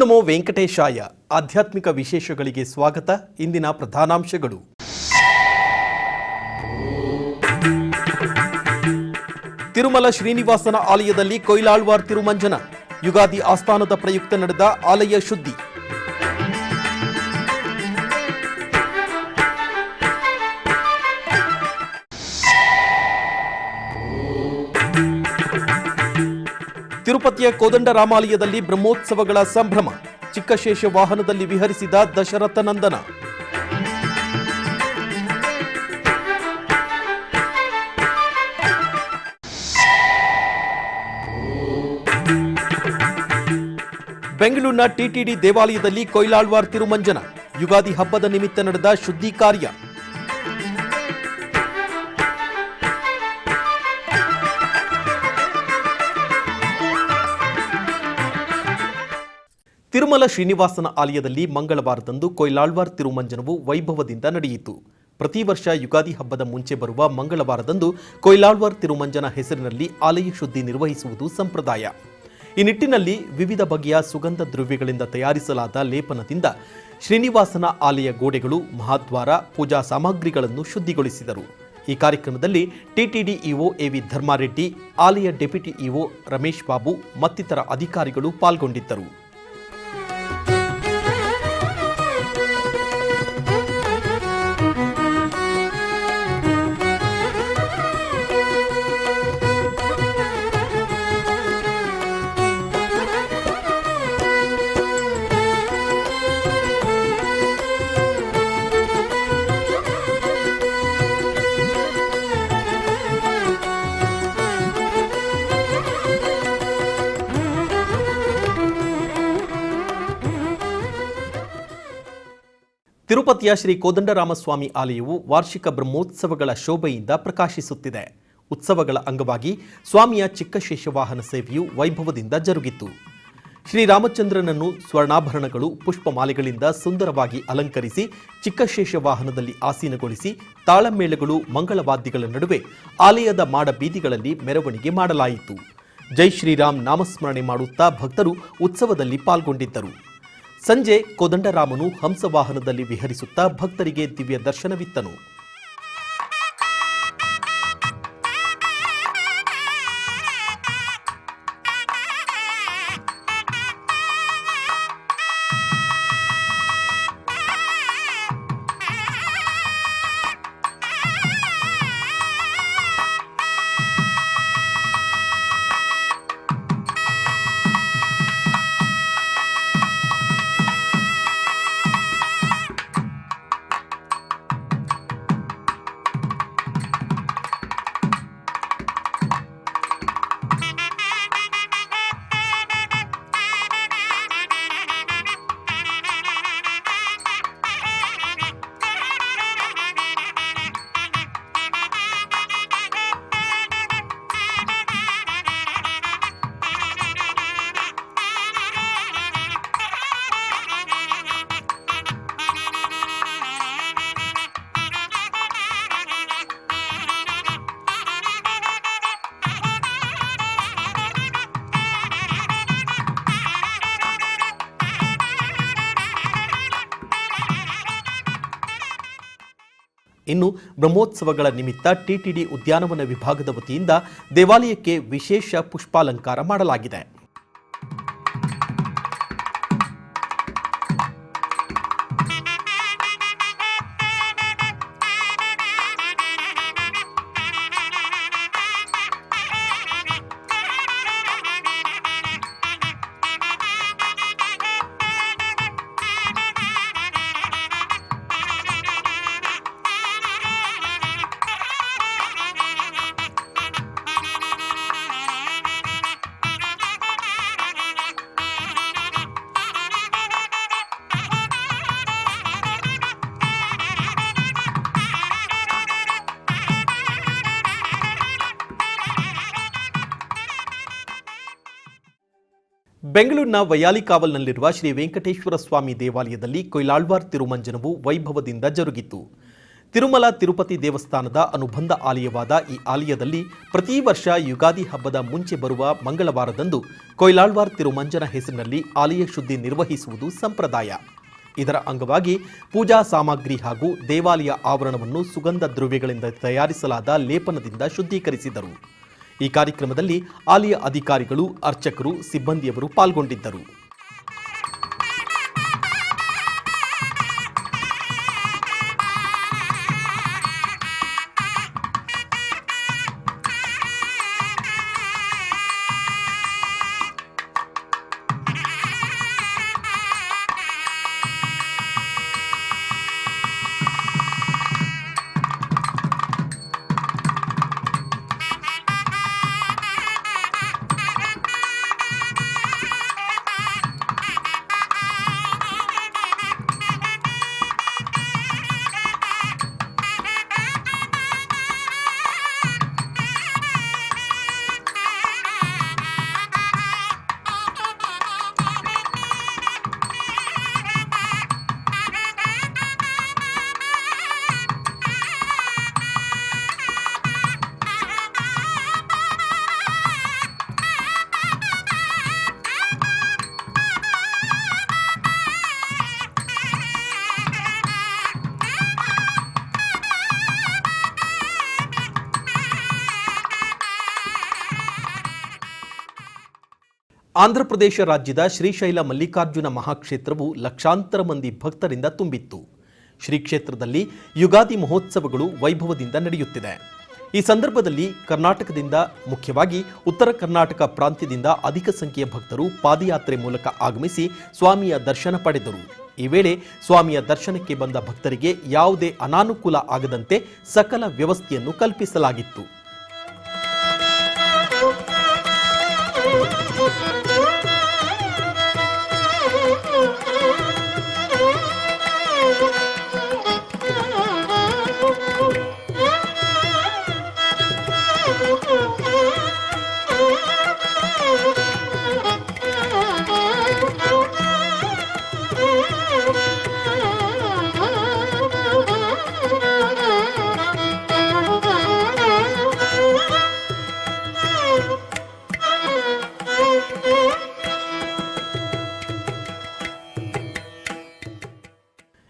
ನಮೋ ವೆಂಕಟೇಶಾಯ. ಆಧ್ಯಾತ್ಮಿಕ ವಿಶೇಷಗಳಿಗೆ ಸ್ವಾಗತ. ಇಂದಿನ ಪ್ರಧಾನಾಂಶಗಳು. ತಿರುಮಲ ಶ್ರೀನಿವಾಸನ ಆಲಯದಲ್ಲಿ ಕೊಯ್ಲಾಳ್ವಾರ್ ತಿರುಮಂಜನ. ಯುಗಾದಿ ಆಸ್ಥಾನದ ಪ್ರಯುಕ್ತ ನಡೆದ ಆಲಯ ಶುದ್ಧಿ. ತಿರುಪತಿಯ ಕೋದಂಡರಾಮಾಲಯದಲ್ಲಿ ಬ್ರಹ್ಮೋತ್ಸವಗಳ ಸಂಭ್ರಮ. ಚಿಕ್ಕಶೇಷ ವಾಹನದಲ್ಲಿ ವಿಹರಿಸಿದ ದಶರಥ ನಂದನ. ಬೆಂಗಳೂರಿನ ಟಿಟಿಡಿ ದೇವಾಲಯದಲ್ಲಿ ಕೊಯ್ಲಾಳ್ವಾರ್ ತಿರುಮಂಜನ. ಯುಗಾದಿ ಹಬ್ಬದ ನಿಮಿತ್ತ ನಡೆದ ಶುದ್ಧಿ ಕಾರ್ಯ. ತಿರುಮಲ ಶ್ರೀನಿವಾಸನ ಆಲಯದಲ್ಲಿ ಮಂಗಳವಾರದಂದು ಕೊಯ್ಲಾಳ್ವಾರ್ ತಿರುಮಂಜನವು ವೈಭವದಿಂದ ನಡೆಯಿತು. ಪ್ರತಿ ವರ್ಷ ಯುಗಾದಿ ಹಬ್ಬದ ಮುಂಚೆ ಬರುವ ಮಂಗಳವಾರದಂದು ಕೊಯ್ಲಾಳ್ವಾರ್ ತಿರುಮಂಜನ ಹೆಸರಿನಲ್ಲಿ ಆಲಯ ಶುದ್ಧಿ ನಿರ್ವಹಿಸುವುದು ಸಂಪ್ರದಾಯ. ಈ ನಿಟ್ಟಿನಲ್ಲಿ ವಿವಿಧ ಬಗೆಯ ಸುಗಂಧ ದ್ರವ್ಯಗಳಿಂದ ತಯಾರಿಸಲಾದ ಲೇಪನದಿಂದ ಶ್ರೀನಿವಾಸನ ಆಲಯ ಗೋಡೆಗಳು, ಮಹಾದ್ವಾರ, ಪೂಜಾ ಸಾಮಗ್ರಿಗಳನ್ನು ಶುದ್ಧಿಗೊಳಿಸಿದರು. ಈ ಕಾರ್ಯಕ್ರಮದಲ್ಲಿ ಟಿಟಿಡಿ ಇಒ ಎವಿ ಧರ್ಮಾರೆಡ್ಡಿ, ಆಲಯ ಡೆಪ್ಯೂಟಿ ಇಒ ರಮೇಶ್ ಬಾಬು ಮತ್ತಿತರ ಅಧಿಕಾರಿಗಳು ಪಾಲ್ಗೊಂಡಿದ್ದರು. ತಿರುಪತಿಯ ಶ್ರೀ ಕೋದಂಡರಾಮಸ್ವಾಮಿ ಆಲಯವು ವಾರ್ಷಿಕ ಬ್ರಹ್ಮೋತ್ಸವಗಳ ಶೋಭೆಯಿಂದ ಪ್ರಕಾಶಿಸುತ್ತಿದೆ. ಉತ್ಸವಗಳ ಅಂಗವಾಗಿ ಸ್ವಾಮಿಯ ಚಿಕ್ಕಶೇಷ ವಾಹನ ಸೇವೆಯು ವೈಭವದಿಂದ ಜರುಗಿತು. ಶ್ರೀರಾಮಚಂದ್ರನನ್ನು ಸ್ವರ್ಣಾಭರಣಗಳು, ಪುಷ್ಪಮಾಲೆಗಳಿಂದ ಸುಂದರವಾಗಿ ಅಲಂಕರಿಸಿ ಚಿಕ್ಕಶೇಷ ವಾಹನದಲ್ಲಿ ಆಸೀನಗೊಳಿಸಿ ತಾಳಮೇಳಗಳು, ಮಂಗಳವಾದ್ಯಗಳ ನಡುವೆ ಆಲಯದ ಮಾಡ ಬೀದಿಗಳಲ್ಲಿ ಮೆರವಣಿಗೆ ಮಾಡಲಾಯಿತು. ಜೈ ಶ್ರೀರಾಮ್ ನಾಮಸ್ಮರಣೆ ಮಾಡುತ್ತಾ ಭಕ್ತರು ಉತ್ಸವದಲ್ಲಿ ಪಾಲ್ಗೊಂಡಿದ್ದರು. ಸಂಜೆ ಕೋದಂಡರಾಮನು ಹಂಸವಾಹನದಲ್ಲಿ ವಿಹರಿಸುತ್ತಾ ಭಕ್ತರಿಗೆ ದಿವ್ಯ ದರ್ಶನವಿತ್ತನು. ಇನ್ನು ಬ್ರಹ್ಮೋತ್ಸವಗಳ ನಿಮಿತ್ತ ಟಿಟಿಡಿ ಉದ್ಯಾನವನ ವಿಭಾಗದ ವತಿಯಿಂದ ದೇವಾಲಯಕ್ಕೆ ವಿಶೇಷ ಪುಷ್ಪಾಲಂಕಾರ ಮಾಡಲಾಗಿದೆ. ಬೆಂಗಳೂರಿನ ವೈಯಾಲಿಕಾವಲ್ನಲ್ಲಿರುವ ಶ್ರೀ ವೆಂಕಟೇಶ್ವರ ಸ್ವಾಮಿ ದೇವಾಲಯದಲ್ಲಿ ಕೊಯ್ಲಾಳ್ವಾರ್ ತಿರುಮಂಜನವು ವೈಭವದಿಂದ ಜರುಗಿತು. ತಿರುಮಲ ತಿರುಪತಿ ದೇವಸ್ಥಾನದ ಅನುಬಂಧ ಆಲಯವಾದ ಈ ಆಲಯದಲ್ಲಿ ಪ್ರತಿ ವರ್ಷ ಯುಗಾದಿ ಹಬ್ಬದ ಮುಂಚೆ ಬರುವ ಮಂಗಳವಾರದಂದು ಕೊಯ್ಲಾಳ್ವಾರ್ ತಿರುಮಂಜನ ಹೆಸರಿನಲ್ಲಿ ಆಲಯ ಶುದ್ಧಿ ನಿರ್ವಹಿಸುವುದು ಸಂಪ್ರದಾಯ. ಇದರ ಅಂಗವಾಗಿ ಪೂಜಾ ಸಾಮಗ್ರಿ ಹಾಗೂ ದೇವಾಲಯ ಆವರಣವನ್ನು ಸುಗಂಧ ದ್ರವ್ಯಗಳಿಂದ ತಯಾರಿಸಲಾದ ಲೇಪನದಿಂದ ಶುದ್ಧೀಕರಿಸಿದರು. ಈ ಕಾರ್ಯಕ್ರಮದಲ್ಲಿ ಆಲಯ ಅಧಿಕಾರಿಗಳು, ಅರ್ಚಕರು, ಸಿಬ್ಬಂದಿಯವರು ಪಾಲ್ಗೊಂಡಿದ್ದರು. ಆಂಧ್ರಪ್ರದೇಶ ರಾಜ್ಯದ ಶ್ರೀಶೈಲ ಮಲ್ಲಿಕಾರ್ಜುನ ಮಹಾಕ್ಷೇತ್ರವು ಲಕ್ಷಾಂತರ ಮಂದಿ ಭಕ್ತರಿಂದ ತುಂಬಿತ್ತು. ಶ್ರೀ ಕ್ಷೇತ್ರದಲ್ಲಿ ಯುಗಾದಿ ಮಹೋತ್ಸವಗಳು ವೈಭವದಿಂದ ನಡೆಯುತ್ತಿದೆ. ಈ ಸಂದರ್ಭದಲ್ಲಿ ಕರ್ನಾಟಕದಿಂದ, ಮುಖ್ಯವಾಗಿ ಉತ್ತರ ಕರ್ನಾಟಕ ಪ್ರಾಂತ್ಯದಿಂದ ಅಧಿಕ ಸಂಖ್ಯೆಯ ಭಕ್ತರು ಪಾದಯಾತ್ರೆ ಮೂಲಕ ಆಗಮಿಸಿ ಸ್ವಾಮಿಯ ದರ್ಶನ ಪಡೆದರು. ಈ ವೇಳೆ ಸ್ವಾಮಿಯ ದರ್ಶನಕ್ಕೆ ಬಂದ ಭಕ್ತರಿಗೆ ಯಾವುದೇ ಅನಾನುಕೂಲ ಆಗದಂತೆ ಸಕಲ ವ್ಯವಸ್ಥೆಯನ್ನು ಕಲ್ಪಿಸಲಾಗಿತ್ತು.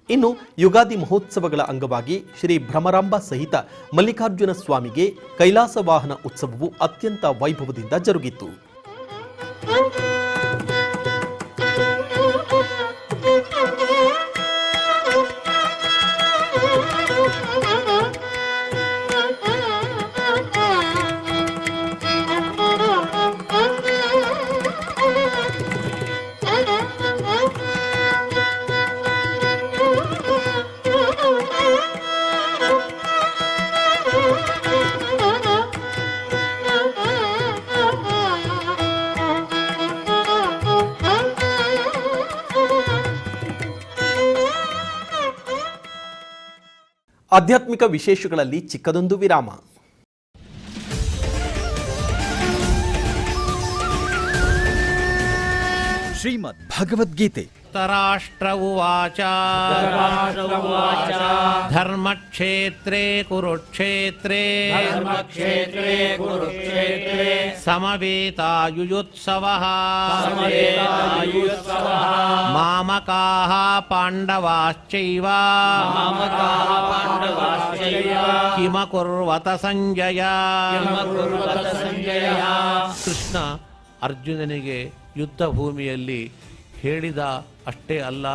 ಇನ್ನು ಯುಗಾದಿ ಮಹೋತ್ಸವಗಳ ಅಂಗವಾಗಿ ಶ್ರೀ ಭ್ರಮರಾಂಬ ಸಹಿತ ಮಲ್ಲಿಕಾರ್ಜುನ ಸ್ವಾಮಿಗೆ ಕೈಲಾಸ ವಾಹನ ಉತ್ಸವವು ಅತ್ಯಂತ ವೈಭವದಿಂದ ಜರುಗಿತು. ಆಧ್ಯಾತ್ಮಿಕ ವಿಶೇಷಗಳಲ್ಲಿ ಚಿಕ್ಕದೊಂದು ವಿರಾಮ. ಶ್ರೀಮದ್ ಭಗವದ್ಗೀತೆ ರಾಷ್ಟ್ರ ಉವಾಚ ಧರ್ಮಕ್ಷೇತ್ರೇ ಕುರುಕ್ಷೇತ್ರೇ ಸಮವೇತಾಯುಯುತ್ಸವಃ ಮಾಮಕಾಃ ಪಾಂಡವಾಶ್ಚೈವ ಕಿಮಕುರ್ವತ ಸಂಜಯ. ಕೃಷ್ಣ ಅರ್ಜುನನಿಗೆ ಯುದ್ಧ ಭೂಮಿಯಲ್ಲಿ ಹೇಳಿದ ಅಷ್ಟೇ ಅಲ್ಲ,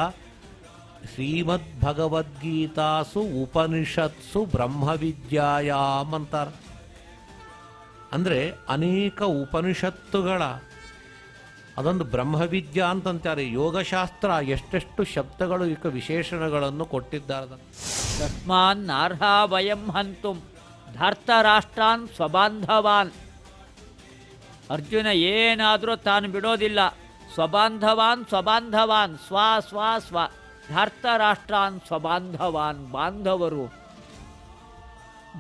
ಶ್ರೀಮದ್ ಭಗವದ್ಗೀತಾಸು ಉಪನಿಷತ್ಸು ಬ್ರಹ್ಮವಿದ್ಯಾಯಾಮ್ ಅಂತಾರ. ಅಂದರೆ ಅನೇಕ ಉಪನಿಷತ್ತುಗಳ ಅದೊಂದು ಬ್ರಹ್ಮವಿದ್ಯಾ ಅಂತಂತಾರೆ. ಯೋಗಶಾಸ್ತ್ರ ಎಷ್ಟೆಷ್ಟು ಶಬ್ದಗಳು ಇಕ ವಿಶೇಷಣಗಳನ್ನು ಕೊಟ್ಟಿದ್ದಾರೆ. ತಸ್ಮಾನ್ ನಾರ್ಹ ವಯಂ ಹಂತುಂ ಧಾರ್ತರಾಷ್ಟ್ರಾನ್ ಸ್ವಬಾಂಧವಾನ್. ಅರ್ಜುನ ಏನಾದರೂ ತಾನು ಬಿಡೋದಿಲ್ಲ. ಸ್ವಬಾಂಧವಾನ್ ಸ್ವಬಾಂಧವಾನ್ ಸ್ವ ಸ್ವ ಸ್ವ ಧಾರ್ತರಾಷ್ಟ್ರಾನ್ ಸ್ವಬಾಂಧವಾನ್. ಬಾಂಧವರು,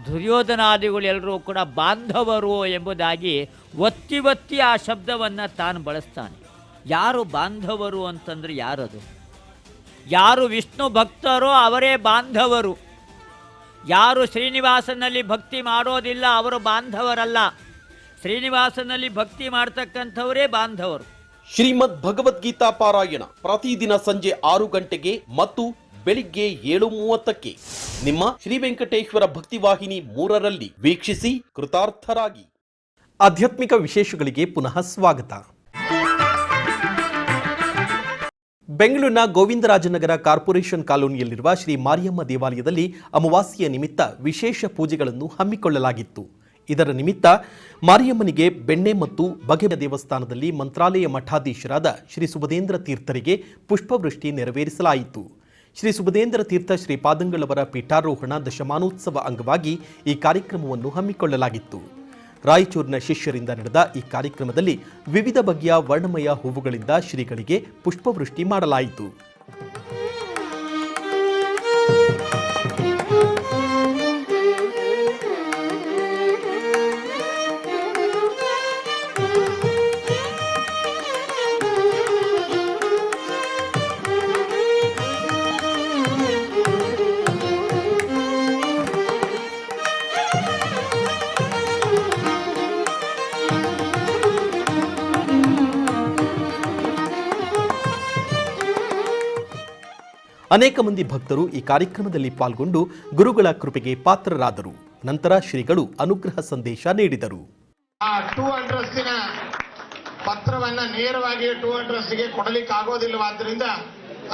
ದುರ್ಯೋಧನಾದಿಗಳೆಲ್ಲರೂ ಕೂಡ ಬಾಂಧವರು ಎಂಬುದಾಗಿ ಒತ್ತಿ ಒತ್ತಿ ಆ ಶಬ್ದವನ್ನು ತಾನು ಬಳಸ್ತಾನೆ. ಯಾರು ಬಾಂಧವರು ಅಂತಂದರೆ ಯಾರದು? ಯಾರು ವಿಷ್ಣು ಭಕ್ತರೋ ಅವರೇ ಬಾಂಧವರು. ಯಾರು ಶ್ರೀನಿವಾಸನಲ್ಲಿ ಭಕ್ತಿ ಮಾಡೋದಿಲ್ಲ ಅವರು ಬಾಂಧವರಲ್ಲ. ಶ್ರೀನಿವಾಸನಲ್ಲಿ ಭಕ್ತಿ ಮಾಡ್ತಕ್ಕಂಥವರೇ ಬಾಂಧವರು. ಶ್ರೀಮದ್ ಭಗವದ್ಗೀತಾ ಪಾರಾಯಣ ಪ್ರತಿದಿನ ಸಂಜೆ 6 ಗಂಟೆಗೆ ಮತ್ತು ಬೆಳಿಗ್ಗೆ 7:30ಕ್ಕೆ ನಿಮ್ಮ ಶ್ರೀ ವೆಂಕಟೇಶ್ವರ ಭಕ್ತಿವಾಹಿನಿ 3ರಲ್ಲಿ ವೀಕ್ಷಿಸಿ ಕೃತಾರ್ಥರಾಗಿ. ಆಧ್ಯಾತ್ಮಿಕ ವಿಶೇಷಗಳಿಗೆ ಪುನಃ ಸ್ವಾಗತ. ಬೆಂಗಳೂರಿನ ಗೋವಿಂದರಾಜನಗರ ಕಾರ್ಪೊರೇಷನ್ ಕಾಲೋನಿಯಲ್ಲಿರುವ ಶ್ರೀ ಮಾರಿಯಮ್ಮ ದೇವಾಲಯದಲ್ಲಿ ಅಮಾವಾಸ್ಯೆಯ ನಿಮಿತ್ತ ವಿಶೇಷ ಪೂಜೆಗಳನ್ನು ಹಮ್ಮಿಕೊಳ್ಳಲಾಗಿತ್ತು. ಇದರ ನಿಮಿತ್ತ ಮಾರಿಯಮ್ಮನಿಗೆ ಬೆಣ್ಣೆ ಮತ್ತು ಬಗೆಯ ದೇವಸ್ಥಾನದಲ್ಲಿ ಮಂತ್ರಾಲಯ ಮಠಾಧೀಶರಾದ ಶ್ರೀ ಸುಬುಧೇಂದ್ರ ತೀರ್ಥರಿಗೆ ಪುಷ್ಪವೃಷ್ಟಿ ನೆರವೇರಿಸಲಾಯಿತು. ಶ್ರೀ ಸುಬುಧೇಂದ್ರ ತೀರ್ಥ ಶ್ರೀಪಾದಂಗಳವರ ಪೀಠಾರೋಹಣ ದಶಮಾನೋತ್ಸವ ಅಂಗವಾಗಿ ಈ ಕಾರ್ಯಕ್ರಮವನ್ನು ಹಮ್ಮಿಕೊಳ್ಳಲಾಗಿತ್ತು. ರಾಯಚೂರಿನ ಶಿಷ್ಯರಿಂದ ನಡೆದ ಈ ಕಾರ್ಯಕ್ರಮದಲ್ಲಿ ವಿವಿಧ ಬಗೆಯ ವರ್ಣಮಯ ಹೂವುಗಳಿಂದ ಶ್ರೀಗಳಿಗೆ ಪುಷ್ಪವೃಷ್ಟಿ ಮಾಡಲಾಯಿತು. ಅನೇಕ ಮಂದಿ ಭಕ್ತರು ಈ ಕಾರ್ಯಕ್ರಮದಲ್ಲಿ ಪಾಲ್ಗೊಂಡು ಗುರುಗಳ ಕೃಪೆಗೆ ಪಾತ್ರರಾದರು. ನಂತರ ಶ್ರೀಗಳು ಅನುಗ್ರಹ ಸಂದೇಶ ನೀಡಿದರು. ಆ 2 ಅಡ್ರೆಸ್ಸಿನ ಪತ್ರವನ್ನ ನೇರವಾಗಿ 2 ಅಡ್ರೆಸ್ಗೆ ಕೊಡಲಿಕ್ಕೆ ಆಗೋದಿಲ್ಲವಾದ್ದರಿಂದ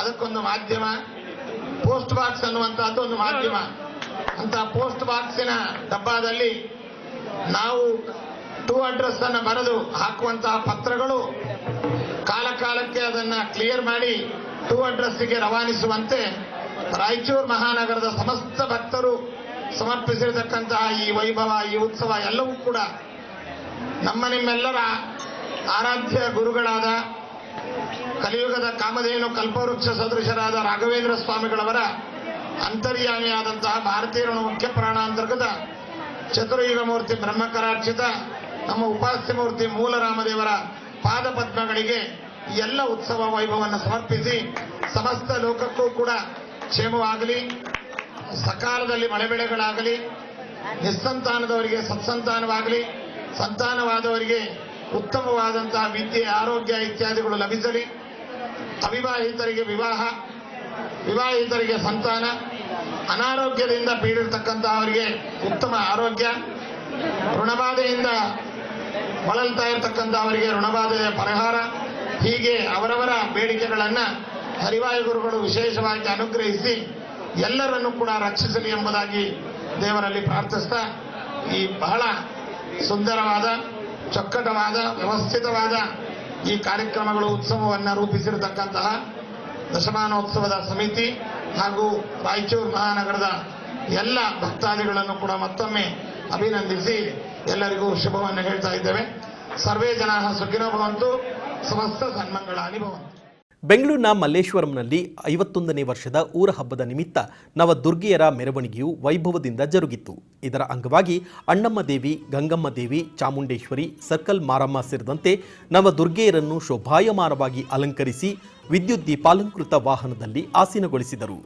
ಅದಕ್ಕೊಂದು ಮಾಧ್ಯಮ, ಪೋಸ್ಟ್ ಬಾಕ್ಸ್ ಅನ್ನುವಂತಹದ್ದು ಒಂದು ಮಾಧ್ಯಮ. ಅಂತ ಪೋಸ್ಟ್ ಬಾಕ್ಸಿನ ಡಬ್ಬಾದಲ್ಲಿ ನಾವು 2 ಅಡ್ರೆಸ್ ಅನ್ನು ಬರೆದು ಹಾಕುವಂತಹ ಪತ್ರಗಳು ಕಾಲಕಾಲಕ್ಕೆ ಅದನ್ನ ಕ್ಲಿಯರ್ ಮಾಡಿ 2 ಅಡ್ರೆಸ್ಸಿಗೆ ರವಾನಿಸುವಂತೆ ರಾಯಚೂರು ಮಹಾನಗರದ ಸಮಸ್ತ ಭಕ್ತರು ಸಮರ್ಪಿಸಿರತಕ್ಕಂತಹ ಈ ವೈಭವ, ಈ ಉತ್ಸವ ಎಲ್ಲವೂ ಕೂಡ ನಿಮ್ಮೆಲ್ಲರ ಆರಾಧ್ಯ ಗುರುಗಳಾದ ಕಲಿಯುಗದ ಕಾಮಧೇನು ಕಲ್ಪವೃಕ್ಷ ಸದೃಶರಾದ ರಾಘವೇಂದ್ರ ಸ್ವಾಮಿಗಳವರ ಅಂತರ್ಯಾಮಿಯಾದಂತಹ ಭಾರತೀಯ ಮುಖ್ಯ ಪ್ರಾಣಾಂತರ್ಗತ ಚತುರ್ಯುಗ ಮೂರ್ತಿ ಬ್ರಹ್ಮಕರಾರ್ಚಿತ ನಮ್ಮ ಉಪಾಸ್ಯ ಮೂರ್ತಿ ಮೂಲರಾಮದೇವರ ಪಾದ ಪದ್ಮಗಳಿಗೆ ಎಲ್ಲ ಉತ್ಸವ ವೈಭವವನ್ನು ಸಮರ್ಪಿಸಿ ಸಮಸ್ತ ಲೋಕಕ್ಕೂ ಕೂಡ ಕ್ಷೇಮವಾಗಲಿ, ಸಕಾಲದಲ್ಲಿ ಮಳೆ ಬೆಳೆಗಳಾಗಲಿ, ನಿಸ್ಸಂತಾನದವರಿಗೆ ಸತ್ಸಂತಾನವಾಗಲಿ, ಸಂತಾನವಾದವರಿಗೆ ಉತ್ತಮವಾದಂತಹ ವಿದ್ಯೆ, ಆರೋಗ್ಯ ಇತ್ಯಾದಿಗಳು ಲಭಿಸಲಿ, ಅವಿವಾಹಿತರಿಗೆ ವಿವಾಹ, ವಿವಾಹಿತರಿಗೆ ಸಂತಾನ, ಅನಾರೋಗ್ಯದಿಂದ ಪೀಡಿರ್ತಕ್ಕಂತಹವರಿಗೆ ಉತ್ತಮ ಆರೋಗ್ಯ, ಋಣಬಾಧೆಯಿಂದ ಬಳಲ್ತಾ ಇರತಕ್ಕಂಥವರಿಗೆ ಋಣಬಾಧೆಯ ಪರಿಹಾರ, ಹೀಗೆ ಅವರವರ ಬೇಡಿಕೆಗಳನ್ನು ಹರಿವಾಯು ಗುರುಗಳು ವಿಶೇಷವಾಗಿ ಅನುಗ್ರಹಿಸಿ ಎಲ್ಲರನ್ನೂ ಕೂಡ ರಕ್ಷಿಸಲಿ ಎಂಬುದಾಗಿ ದೇವರಲ್ಲಿ ಪ್ರಾರ್ಥಿಸ್ತಾ, ಈ ಬಹಳ ಸುಂದರವಾದ, ಚೊಕ್ಕಟವಾದ, ವ್ಯವಸ್ಥಿತವಾದ ಈ ಕಾರ್ಯಕ್ರಮಗಳು, ಉತ್ಸವವನ್ನು ರೂಪಿಸಿರತಕ್ಕಂತಹ ದಶಮಾನೋತ್ಸವದ ಸಮಿತಿ ಹಾಗೂ ರಾಯಚೂರು ಮಹಾನಗರದ ಎಲ್ಲ ಭಕ್ತಾದಿಗಳನ್ನು ಕೂಡ ಮತ್ತೊಮ್ಮೆ ಅಭಿನಂದಿಸಿ ಎಲ್ಲರಿಗೂ ಶುಭವನ್ನು ಹೇಳ್ತಾ ಇದ್ದೇವೆ. ಸರ್ವೇ ಜನಾಃ ಸುಖಿನೋ ಭವಂತು, ಸಮಸ್ತ ಸನ್ಮಂಗಳಾನಿ ಭವಂತು. ಬೆಂಗಳೂರಿನ ಮಲ್ಲೇಶ್ವರಂನಲ್ಲಿ 51ನೇ ವರ್ಷದ ಊರ ಹಬ್ಬದ ನಿಮಿತ್ತ ನವದುರ್ಗೆಯರ ಮೆರವಣಿಗೆಯು ವೈಭವದಿಂದ ಜರುಗಿತು. ಇದರ ಅಂಗವಾಗಿ ಅಣ್ಣಮ್ಮ ದೇವಿ, ಗಂಗಮ್ಮ ದೇವಿ, ಚಾಮುಂಡೇಶ್ವರಿ, ಸರ್ಕಲ್ ಮಾರಮ್ಮ ಸೇರಿದಂತೆ ನವದುರ್ಗೆಯರನ್ನು ಶೋಭಾಯಮಾನವಾಗಿ ಅಲಂಕರಿಸಿ ವಿದ್ಯುತ್ ದೀಪಾಲಂಕೃತ ವಾಹನದಲ್ಲಿ ಆಸೀನಗೊಳಿಸಿದರು.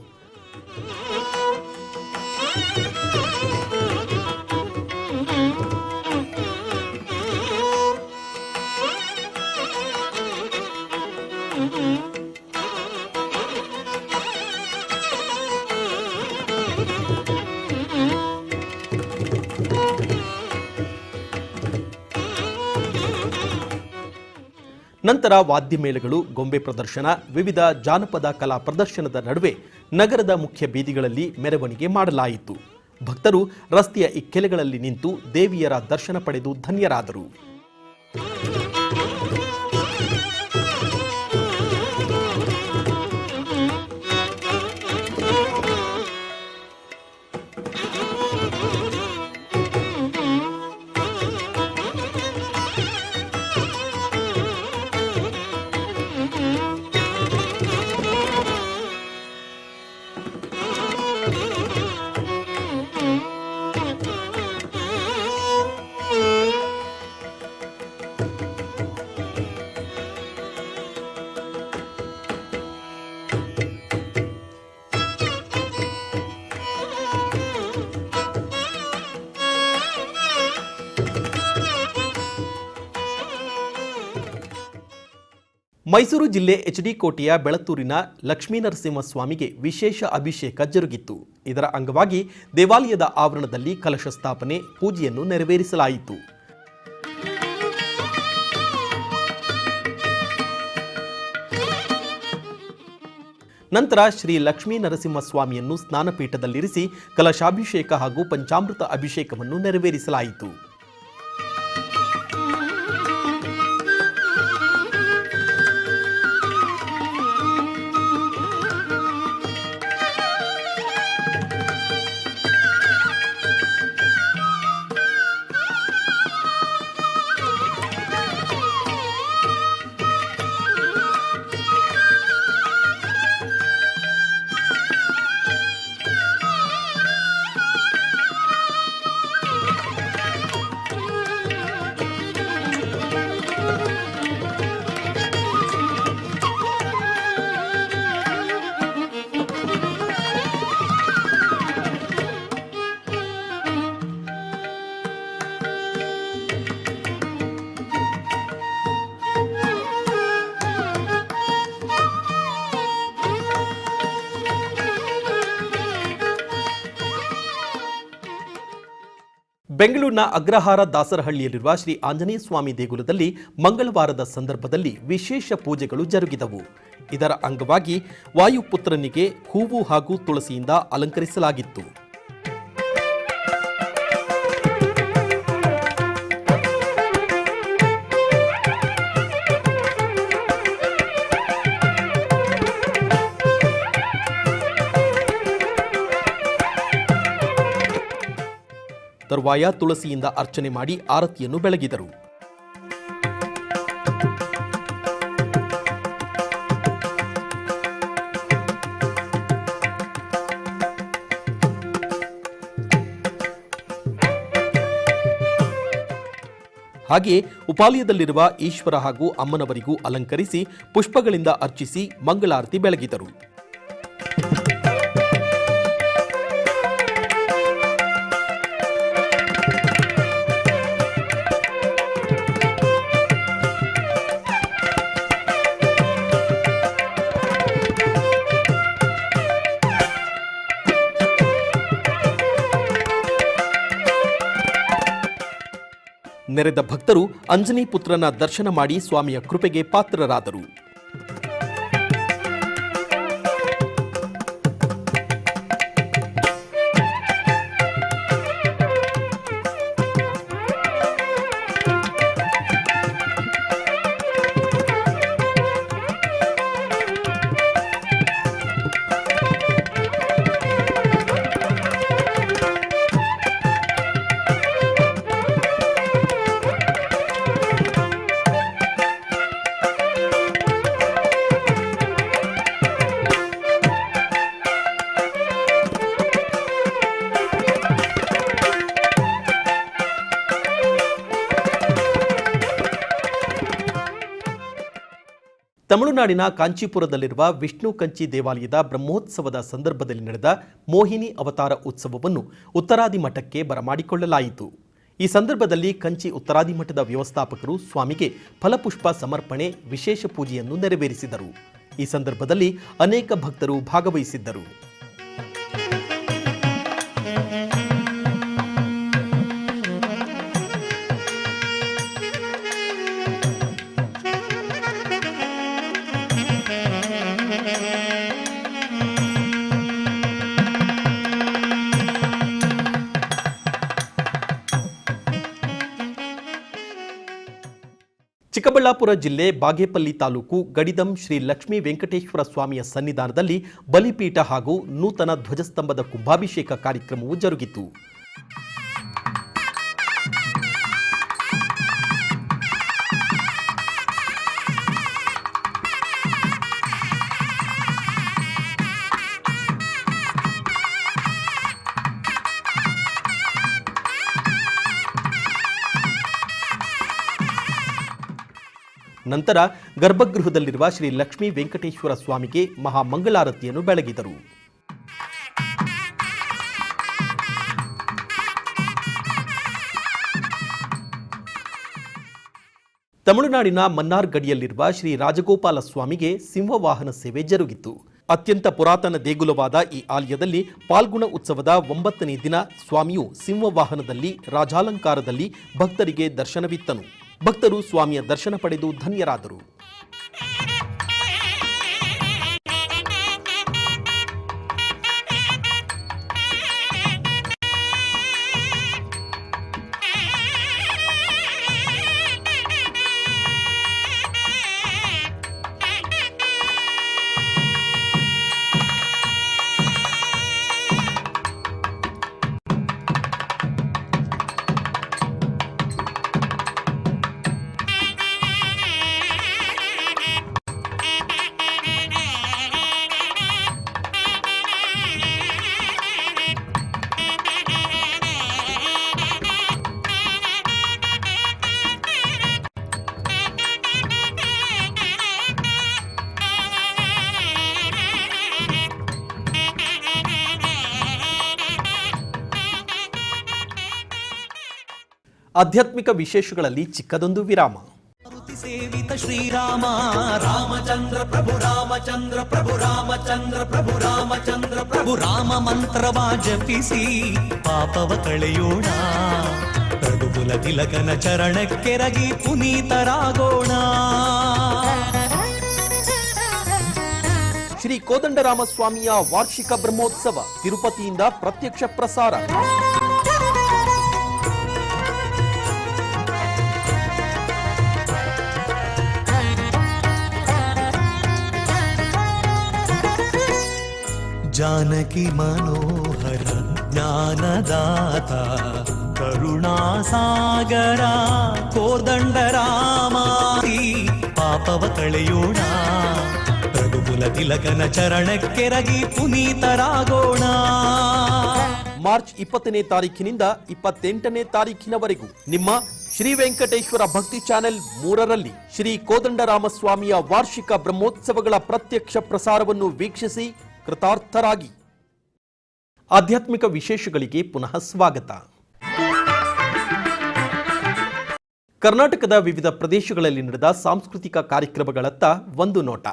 ನಂತರ ವಾದ್ಯಮೇಳಗಳು, ಗೊಂಬೆ ಪ್ರದರ್ಶನ, ವಿವಿಧ ಜಾನಪದ ಕಲಾ ಪ್ರದರ್ಶನದ ನಡುವೆ ನಗರದ ಮುಖ್ಯ ಬೀದಿಗಳಲ್ಲಿ ಮೆರವಣಿಗೆ ಮಾಡಲಾಯಿತು. ಭಕ್ತರು ರಸ್ತೆಯ ಇಕ್ಕೆಲೆಗಳಲ್ಲಿ ನಿಂತು ದೇವಿಯರ ದರ್ಶನ ಪಡೆದು ಧನ್ಯರಾದರು. ಮೈಸೂರು ಜಿಲ್ಲೆ ಎಚ್ಡಿ ಕೋಟೆಯ ಬೆಳತ್ತೂರಿನ ಲಕ್ಷ್ಮೀನರಸಿಂಹಸ್ವಾಮಿಗೆ ವಿಶೇಷ ಅಭಿಷೇಕ ಜರುಗಿತು. ಇದರ ಅಂಗವಾಗಿ ದೇವಾಲಯದ ಆವರಣದಲ್ಲಿ ಕಲಶ ಸ್ಥಾಪನೆ, ಪೂಜೆಯನ್ನು ನೆರವೇರಿಸಲಾಯಿತು. ನಂತರ ಶ್ರೀ ಲಕ್ಷ್ಮೀ ನರಸಿಂಹಸ್ವಾಮಿಯನ್ನು ಸ್ನಾನಪೀಠದಲ್ಲಿರಿಸಿ ಕಲಶಾಭಿಷೇಕ ಹಾಗೂ ಪಂಚಾಮೃತ ಅಭಿಷೇಕವನ್ನು ನೆರವೇರಿಸಲಾಯಿತು. ಬೆಂಗಳೂರಿನ ಅಗ್ರಹಾರ ದಾಸರಹಳ್ಳಿಯಲ್ಲಿರುವ ಶ್ರೀ ಆಂಜನೇಯ ಸ್ವಾಮಿ ದೇಗುಲದಲ್ಲಿ ಮಂಗಳವಾರದ ಸಂದರ್ಭದಲ್ಲಿ ವಿಶೇಷ ಪೂಜೆಗಳು ಜರುಗಿದವು. ಇದರ ಅಂಗವಾಗಿ ವಾಯುಪುತ್ರನಿಗೆ ಹೂವು ಹಾಗೂ ತುಳಸಿಯಿಂದ ಅಲಂಕರಿಸಲಾಗಿತ್ತು. ತರುವಾಯ ತುಳಸಿಯಿಂದ ಅರ್ಚನೆ ಮಾಡಿ ಆರತಿಯನ್ನು ಬೆಳಗಿದರು. ಹಾಗೆಯೇ ಉಪಾಲಯದಲ್ಲಿರುವ ಈಶ್ವರ ಹಾಗೂ ಅಮ್ಮನವರಿಗೂ ಅಲಂಕರಿಸಿ ಪುಷ್ಪಗಳಿಂದ ಅರ್ಚಿಸಿ ಮಂಗಳಾರತಿ ಬೆಳಗಿದರು. ನೆರೆದ ಭಕ್ತರು ಅಂಜನಿ ಪುತ್ರನ ದರ್ಶನ ಮಾಡಿ ಸ್ವಾಮಿಯ ಕೃಪೆಗೆ ಪಾತ್ರರಾದರು. ತಮಿಳುನಾಡಿನ ಕಾಂಚೀಪುರದಲ್ಲಿರುವ ವಿಷ್ಣು ಕಂಚಿ ದೇವಾಲಯದ ಬ್ರಹ್ಮೋತ್ಸವದ ಸಂದರ್ಭದಲ್ಲಿ ನಡೆದ ಮೋಹಿನಿ ಅವತಾರ ಉತ್ಸವವನ್ನು ಉತ್ತರಾದಿ ಮಠಕ್ಕೆ ಬರಮಾಡಿಕೊಳ್ಳಲಾಯಿತು. ಈ ಸಂದರ್ಭದಲ್ಲಿ ಕಂಚಿ ಉತ್ತರಾದಿ ಮಠದ ವ್ಯವಸ್ಥಾಪಕರು ಸ್ವಾಮಿಗೆ ಫಲಪುಷ್ಪ ಸಮರ್ಪಣೆ, ವಿಶೇಷ ಪೂಜೆಯನ್ನು ನೆರವೇರಿಸಿದರು. ಈ ಸಂದರ್ಭದಲ್ಲಿ ಅನೇಕ ಭಕ್ತರು ಭಾಗವಹಿಸಿದ್ದರು. ಚಿಕ್ಕಬಳ್ಳಾಪುರ ಜಿಲ್ಲೆ ಬಾಗೇಪಲ್ಲಿ ತಾಲೂಕು ಗಡಿದಂ ಶ್ರೀ ಲಕ್ಷ್ಮೀ ವೆಂಕಟೇಶ್ವರ ಸ್ವಾಮಿಯ ಸನ್ನಿಧಾನದಲ್ಲಿ ಬಲಿಪೀಠ ಹಾಗೂ ನೂತನ ಧ್ವಜಸ್ತಂಭದ ಕುಂಭಾಭಿಷೇಕ ಕಾರ್ಯಕ್ರಮವು ಜರುಗಿತು. ನಂತರ ಗರ್ಭಗೃಹದಲ್ಲಿರುವ ಶ್ರೀ ಲಕ್ಷ್ಮೀ ವೆಂಕಟೇಶ್ವರ ಸ್ವಾಮಿಗೆ ಮಹಾಮಂಗಳಾರತಿಯನ್ನು ಬೆಳಗಿದರು. ತಮಿಳುನಾಡಿನ ಮನ್ನಾರ್ ಗಡಿಯಲ್ಲಿರುವ ಶ್ರೀ ರಾಜಗೋಪಾಲ ಸ್ವಾಮಿಗೆ ಸಿಂಹವಾಹನ ಸೇವೆ ಜರುಗಿತು. ಅತ್ಯಂತ ಪುರಾತನ ದೇಗುಲವಾದ ಈ ಆಲಯದಲ್ಲಿ ಪಾಲ್ಗುಣ ಉತ್ಸವದ 9ನೇ ದಿನ ಸ್ವಾಮಿಯು ಸಿಂಹವಾಹನದಲ್ಲಿ ರಾಜಾಲಂಕಾರದಲ್ಲಿ ಭಕ್ತರಿಗೆ ದರ್ಶನವಿತ್ತನು. ಭಕ್ತರು ಸ್ವಾಮಿಯ ದರ್ಶನ ಪಡೆದು ಧನ್ಯರಾದರು. ಆಧ್ಯಾತ್ಮಿಕ ವಿಶೇಷಗಳಲ್ಲಿ ಚಿಕ್ಕದೊಂದು ವಿರಾಮ. ಸೇವಿತ ಶ್ರೀರಾಮ ರಾಮಚಂದ್ರ ಪ್ರಭು ರಾಮಚಂದ್ರ ಪ್ರಭು ರಾಮಚಂದ್ರ ಪ್ರಭು ರಾಮಚಂದ್ರ ಪ್ರಭು ರಾಮ ಮಂತ್ರವ ಜಪಿಸಿ ಪಾಪವ ಕಳೆಯೋಣ. ರಘುಕುಲ ತಿಲಕನ ಚರಣಕ್ಕೆರಗಿ ಪುನೀತರಾಗೋಣ. ಶ್ರೀ ಕೋದಂಡರಾಮಸ್ವಾಮಿಯ ವಾರ್ಷಿಕ ಬ್ರಹ್ಮೋತ್ಸವ ತಿರುಪತಿಯಿಂದ ಪ್ರತ್ಯಕ್ಷ ಪ್ರಸಾರ. जानकी मनोहर ज्ञानदाता करुणासागर कोदंडरामाती पापव कಳೆಯೋಣ. ರಘುಕುಲ ತಿಲಕನ ಚರಣಕ್ಕೆರಗಿ ಪುನೀತರಾಗೋಣ. ಮಾರ್ಚ್ 20ನೇ ತಾರೀಖಿನಿಂದ 28ನೇ ತಾರೀಖಿನವರೆಗೂ ನಿಮ್ಮ ಶ್ರೀ ವೆಂಕಟೇಶ್ವರ ಭಕ್ತಿ ಚಾನೆಲ್ 3ರಲ್ಲಿ ಶ್ರೀ ಕೋದಂಡರಾಮಸ್ವಾಮಿಯ ವಾರ್ಷಿಕ ಬ್ರಹ್ಮೋತ್ಸವಗಳ ಪ್ರತ್ಯಕ್ಷ ಪ್ರಸಾರವನ್ನು ವೀಕ್ಷಿಸಿ ಕೃತಾರ್ಥರಾಗಿ. ಆಧ್ಯಾತ್ಮಿಕ ವಿಶೇಷಗಳಿಗೆ ಪುನಃ ಸ್ವಾಗತ. ಕರ್ನಾಟಕದ ವಿವಿಧ ಪ್ರದೇಶಗಳಲ್ಲಿ ನಡೆದ ಸಾಂಸ್ಕೃತಿಕ ಕಾರ್ಯಕ್ರಮಗಳತ್ತ ಒಂದು ನೋಟ.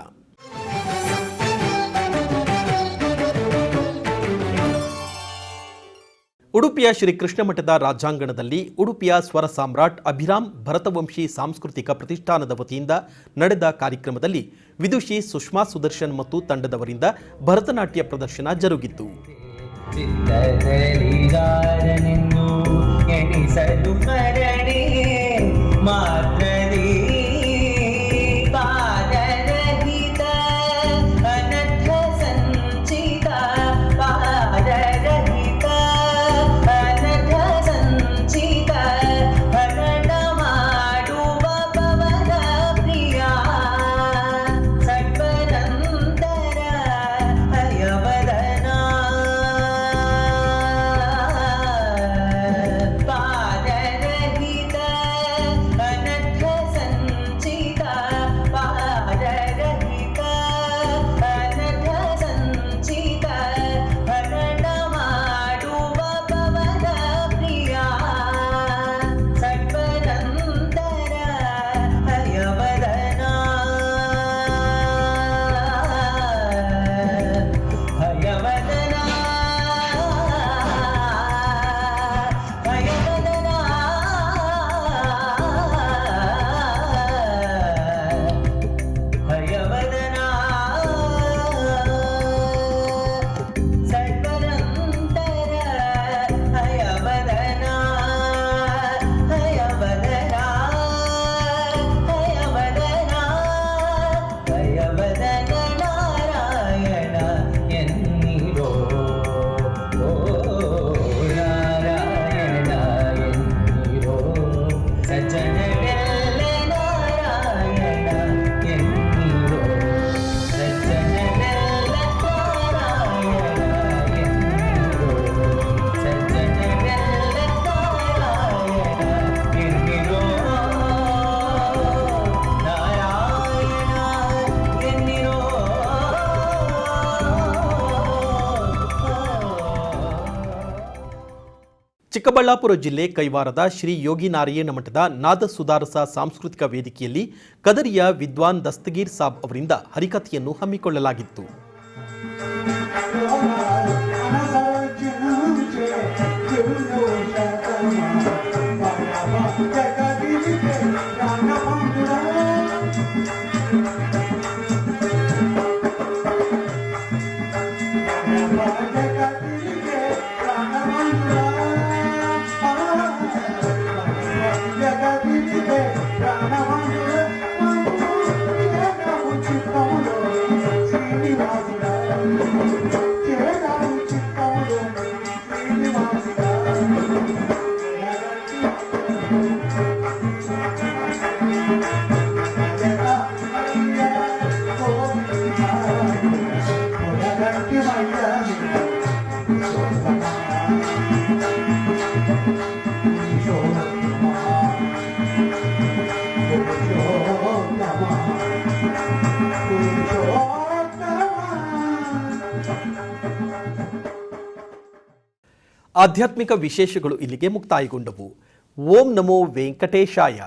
ಉಡುಪಿಯ ಶ್ರೀ ಕೃಷ್ಣ ಮಠದ ರಾಜಾಂಗಣದಲ್ಲಿ ಉಡುಪಿಯ ಸ್ವರ ಸಾಮ್ರಾಟ್ ಅಭಿರಾಮ್ ಭರತವಂಶಿ ಸಾಂಸ್ಕೃತಿಕ ಪ್ರತಿಷ್ಠಾನದ ವತಿಯಿಂದ ನಡೆದ ಕಾರ್ಯಕ್ರಮದಲ್ಲಿ ವಿದುಷಿ ಸುಷ್ಮಾ ಸುದರ್ಶನ್ ಮತ್ತು ತಂಡದವರಿಂದ ಭರತನಾಟ್ಯ ಪ್ರದರ್ಶನ ಜರುಗಿತು. ಚಿಕ್ಕಬಳ್ಳಾಪುರ ಜಿಲ್ಲೆ ಕೈವಾರದ ಶ್ರೀ ಯೋಗಿ ನಾರಾಯಣ ಮಠದ ನಾದ ಸುಧಾರಸ ಸಾಂಸ್ಕೃತಿಕ ವೇದಿಕೆಯಲ್ಲಿ ಕದರಿಯ ವಿದ್ವಾನ್ ದಸ್ತಗೀರ್ ಸಾಬ್ ಅವರಿಂದ ಹರಿಕಥೆಯನ್ನು ಹಮ್ಮಿಕೊಳ್ಳಲಾಗಿತ್ತು. ಆಧ್ಯಾತ್ಮಿಕ ವಿಶೇಷಗಳು ಇಲ್ಲಿಗೆ ಮುಕ್ತಾಯಗೊಂಡವು. ಓಂ ನಮೋ ವೆಂಕಟೇಶಾಯ.